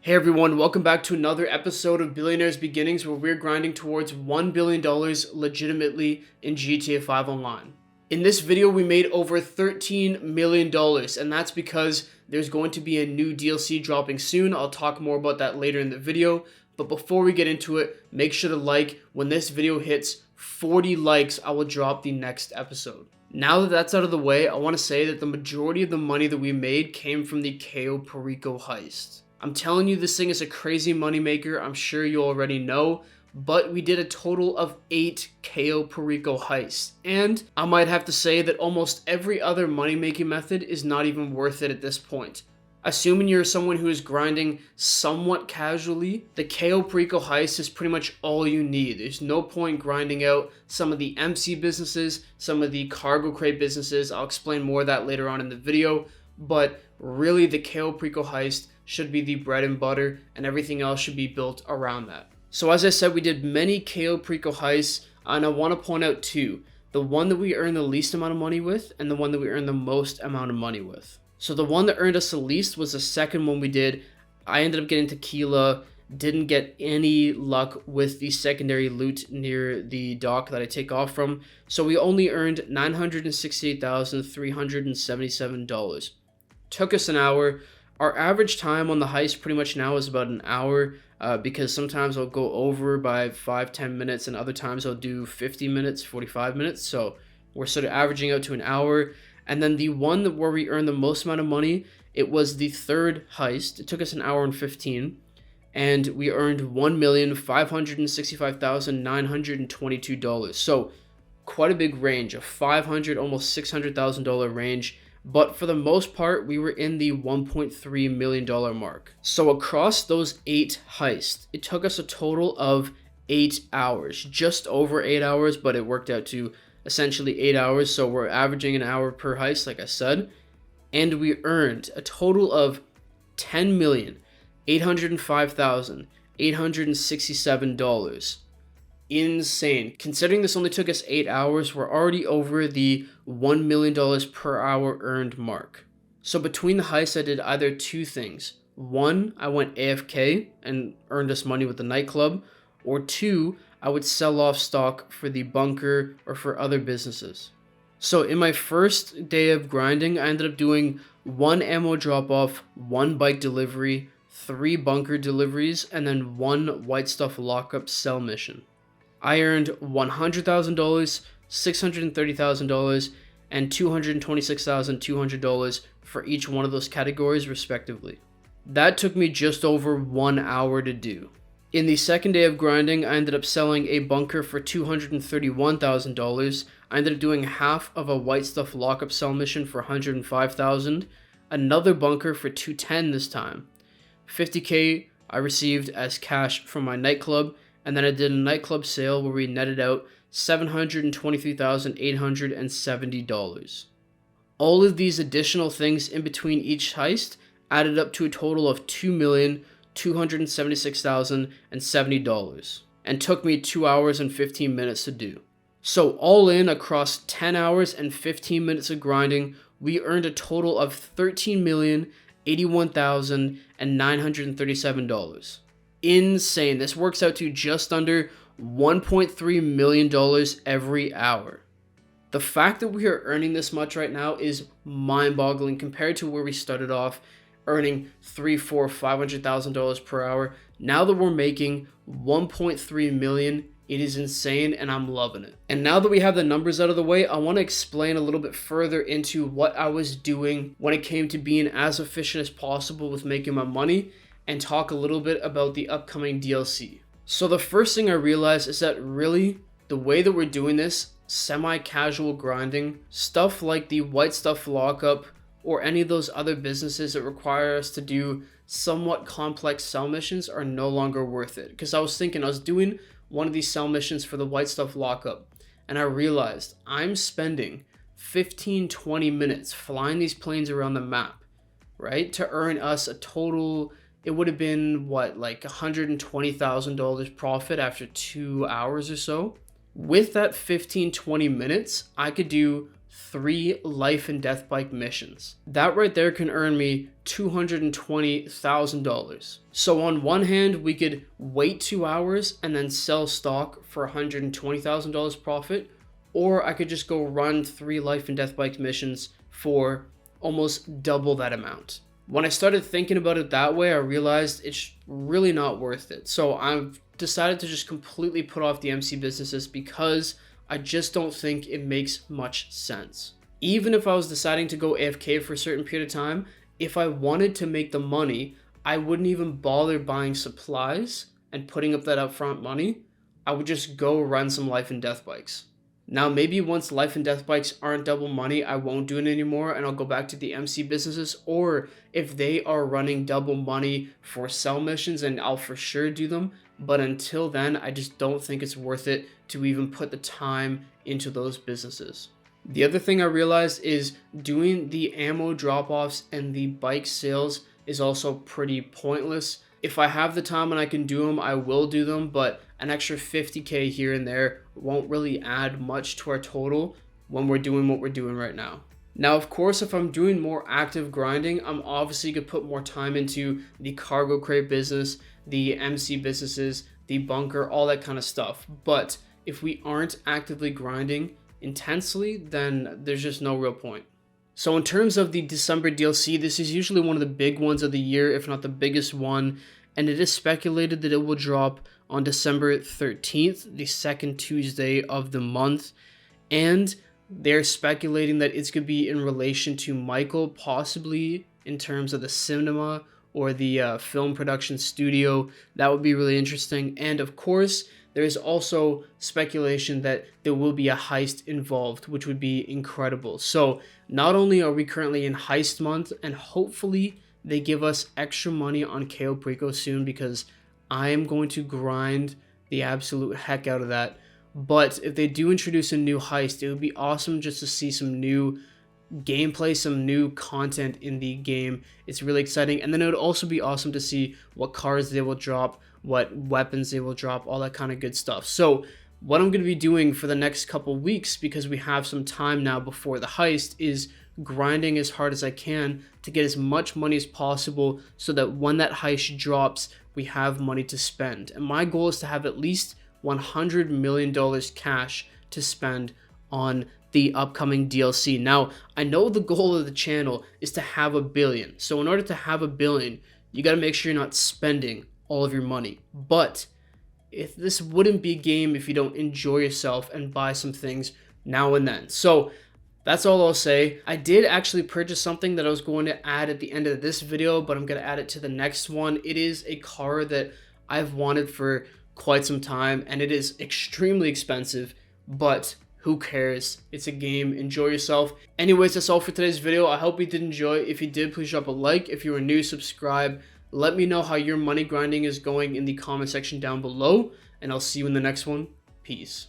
Hey everyone, welcome back to another episode of Billionaire's Beginnings, where we're grinding towards $1 billion legitimately in GTA 5 Online. In this video, we made over $13 million, and that's because there's going to be a new DLC dropping soon. I'll talk more about that later in the video, but before we get into it, make sure to like. When this video hits 40 likes, I will drop the next episode. Now that that's out of the way, I want to say that the majority of the money that we made came from the Cayo Perico heist. I'm telling you, this thing is a crazy moneymaker. I'm sure you already know, but we did a total of 8 Cayo Perico heists. And I might have to say that almost every other money-making method is not even worth it at this point. Assuming you're someone who is grinding somewhat casually, the Cayo Perico heist is pretty much all you need. There's no point grinding out some of the MC businesses, some of the cargo crate businesses. I'll explain more of that later on in the video, but really the Cayo Perico heist should be the bread and butter, and everything else should be built around that. So as I said, we did many Cayo Perico heists, and I want to point out two. The one that we earned the least amount of money with, and the one that we earned the most amount of money with. So the one that earned us the least was the second one we did. I ended up getting tequila, didn't get any luck with the secondary loot near the dock that I take off from, so we only earned $968,377. Took us an hour. Our average time on the heist pretty much now is about an hour, because sometimes I'll go over by 5-10 minutes, and other times I'll do 50 minutes, 45 minutes, so we're sort of averaging out to an hour. And then the one where we earned the most amount of money, it was the third heist. It took us an hour and 15, and we earned $1,565,922. So quite a big range, a $500, almost $600,000 range. But for the most part, we were in the $1.3 million mark. So across those 8 heists, it took us a total of 8 hours, just over 8 hours, but it worked out to essentially 8 hours. So we're averaging an hour per heist, like I said, and we earned a total of $10,805,867. Insane. Considering this only took us 8 hours, we're already over the $1 million per hour earned mark. So between the heists, I did either two things. One, I went AFK and earned us money with the nightclub, or two, I would sell off stock for the bunker or for other businesses. So in my first day of grinding, I ended up doing 1 ammo drop off, 1 bike delivery, 3 bunker deliveries, and then 1 white stuff lockup sell mission. I earned $100,000, $630,000, and $226,200 for each one of those categories, respectively. That took me just over 1 hour to do. In the second day of grinding, I ended up selling a bunker for $231,000. I ended up doing half of a white stuff lockup sell mission for $105,000, another bunker for $210,000 this time. $50,000 I received as cash from my nightclub, and then I did a nightclub sale where we netted out $723,870. All of these additional things in between each heist added up to a total of $2,276,070, and took me 2 hours and 15 minutes to do. So all in, across 10 hours and 15 minutes of grinding, we earned a total of $13,081,937. Insane. This works out to just under $1.3 million every hour. The fact that we are earning this much right now is mind-boggling compared to where we started off earning $300,000, $400,000, $500,000 per hour. Now that we're making $1.3 million, it is insane, and I'm loving it. And now that we have the numbers out of the way, I want to explain a little bit further into what I was doing when it came to being as efficient as possible with making my money, and talk a little bit about the upcoming DLC. So the first thing I realized is that really, the way that we're doing this, semi-casual grinding, stuff like the white stuff lockup, or any of those other businesses that require us to do somewhat complex sell missions, are no longer worth it. Because I was doing one of these sell missions for the white stuff lockup, and I realized I'm spending 15-20 minutes flying these planes around the map, right, to earn us a total. It would have been, like $120,000 profit after 2 hours or so. With that 15-20 minutes, I could do 3 life and death bike missions. That right there can earn me $220,000. So on one hand, we could wait 2 hours and then sell stock for $120,000 profit, or I could just go run 3 life and death bike missions for almost double that amount. When I started thinking about it that way, I realized it's really not worth it. So I've decided to just completely put off the MC businesses because I just don't think it makes much sense. Even if I was deciding to go AFK for a certain period of time, if I wanted to make the money, I wouldn't even bother buying supplies and putting up that upfront money. I would just go run some life and death bikes. Now, maybe once life and death bikes aren't double money, I won't do it anymore and I'll go back to the MC businesses. Or if they are running double money for sell missions, and I'll for sure do them. But until then, I just don't think it's worth it to even put the time into those businesses. The other thing I realized is doing the ammo drop-offs and the bike sales is also pretty pointless. If I have the time and I can do them, I will do them, but an extra 50K here and there won't really add much to our total when we're doing what we're doing right now. Now, of course, if I'm doing more active grinding, I'm obviously going to put more time into the cargo crate business, the MC businesses, the bunker, all that kind of stuff. But if we aren't actively grinding intensely, then there's just no real point. So in terms of the December DLC, this is usually one of the big ones of the year, if not the biggest one, and it is speculated that it will drop on December 13th, the second Tuesday of the month, and they're speculating that it's going to be in relation to Michael, possibly in terms of the cinema or the film production studio. That would be really interesting. And of course, there is also speculation that there will be a heist involved, which would be incredible. So not only are we currently in heist month, and hopefully they give us extra money on KO Preco soon, because I am going to grind the absolute heck out of that. But if they do introduce a new heist, it would be awesome just to see some new gameplay, some new content in the game. It's really exciting. And then it would also be awesome to see what cars they will drop, what weapons they will drop, all that kind of good stuff. So what I'm going to be doing for the next couple weeks, because we have some time now before the heist, is grinding as hard as I can to get as much money as possible so that when that heist drops, we have money to spend. And my goal is to have at least $100 million cash to spend on the upcoming DLC. Now, I know the goal of the channel is to have $1 billion. So in order to have $1 billion, you got to make sure you're not spending all of your money. But if this wouldn't be a game if you don't enjoy yourself and buy some things now and then. So that's all I'll say. I did actually purchase something that I was going to add at the end of this video, but I'm going to add it to the next one. It is a car that I've wanted for quite some time, and it is extremely expensive, but who cares? It's a game. Enjoy yourself. Anyways, that's all for today's video. I hope you did enjoy. If you did, please drop a like. If you are new, subscribe. Let me know how your money grinding is going in the comment section down below, and I'll see you in the next one. Peace.